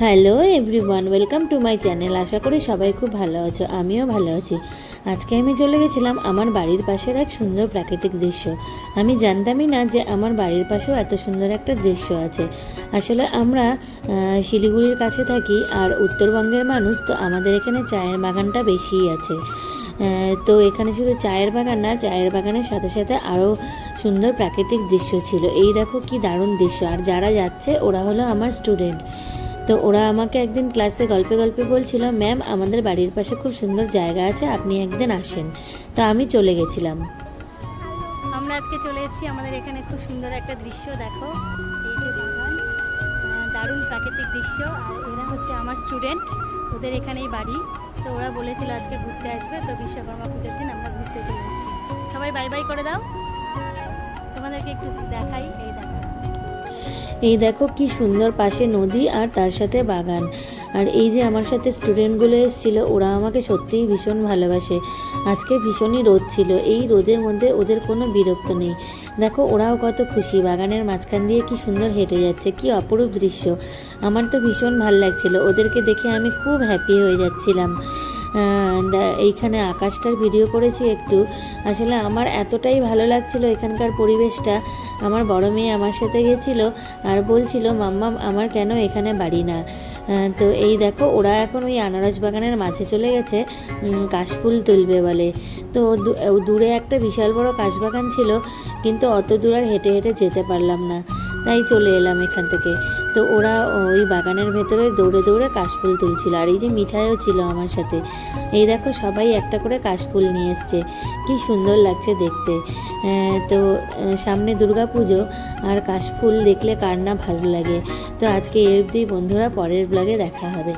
Hello everyone, welcome to my channel. আশা করি সবাই খুব ভালো আছো, আমিও ভালো আছি। আজকে আমি চলে গেছিলাম আমার বাড়ির পাশের এক সুন্দর প্রাকৃতিক দৃশ্য। আমি জানতামই না যে আমার বাড়ির পাশেও এত সুন্দর একটা দৃশ্য আছে। আসলে আমরা শিলিগুড়ির কাছে থাকি আর উত্তরবঙ্গের মানুষ, তো আমাদের এখানে চায়ের বাগানটা বেশিই আছে। তো এখানে শুধু চায়ের বাগান না, চায়ের বাগানের সাথে সাথে আরও সুন্দর প্রাকৃতিক দৃশ্য ছিল। এই দেখো কি দারুণ দৃশ্য। আর যারা যাচ্ছে ওরা হলো আমার স্টুডেন্ট। তো ওরা আমাকে একদিন ক্লাসে গল্পে গল্পে বলছিল, ম্যাম আমাদের বাড়ির পাশে খুব সুন্দর জায়গা আছে, আপনি একদিন আসেন। তো আমি চলে গেছিলাম। আমরা আজকে চলে এসেছি আমাদের এখানে খুব সুন্দর একটা দৃশ্য দেখো, এই যে বাগান, দারুণ প্রাকৃতিক দৃশ্য। আর এরা হচ্ছে আমার স্টুডেন্ট, ওদের এখানেই বাড়ি। তো ওরা বলেছিল আজকে ঘুরতে আসবে, তো বিশ্বকর্মা পুজোর দিন আমরা ঘুরতে চলে এসেছি। সবাই বাই বাই করে দাও, তোমাদেরকে একটু দেখাই। এই দেখো কি সুন্দর, পাশে নদী আর তার সাথে বাগান। আর এই যে আমার সাথে স্টুডেন্টগুলো এসেছিলো, ওরা আমাকে সত্যিই ভীষণ ভালোবাসে। আজকে ভীষণই রোদ ছিল, এই রোদের মধ্যে ওদের কোনো বিরক্ত নেই। দেখো ওরাও কত খুশি, বাগানের মাঝখান দিয়ে কি সুন্দর হেঁটে যাচ্ছে, কি অপরূপ দৃশ্য। আমার তো ভীষণ ভালো লাগছিল, ওদেরকে দেখে আমি খুব হ্যাপি হয়ে যাচ্ছিলাম। এইখানে আকাশটার ভিডিও করেছি একটু। আসলে আমার এতটাই ভালো লাগছিল এখানকার পরিবেশটা। আমার বড় মেয়ে আমার সাথে গেছিলো আর বলছিল, মাম্মাম আমার কেন এখানে বাড়ি না। তো এই দেখো ওরা এখন ওই আনারস বাগানের মাঝে চলে গেছে, কাশফুল তুলবে বলে। তো দূরে একটা বিশাল বড় কাশবাগান ছিল, কিন্তু অত দূর আর হেঁটে হেঁটে যেতে পারলাম না, তাই চলে এলাম এখান থেকে। তো ওরা ওই বাগানের ভেতরে দৌড়ে দৌড়ে কাশফুল তুলছিল। আর এই যে মিঠাইও ছিল আমার সাথে। এই দেখো সবাই একটা করে কাশফুল নিয়ে এসছে, কি সুন্দর লাগছে দেখতে। তো সামনে দুর্গা পুজো, আর কাশফুল দেখলে কার না ভালো লাগে। তো আজকে এই অবধি বন্ধুরা, পরের ব্লগে দেখা হবে।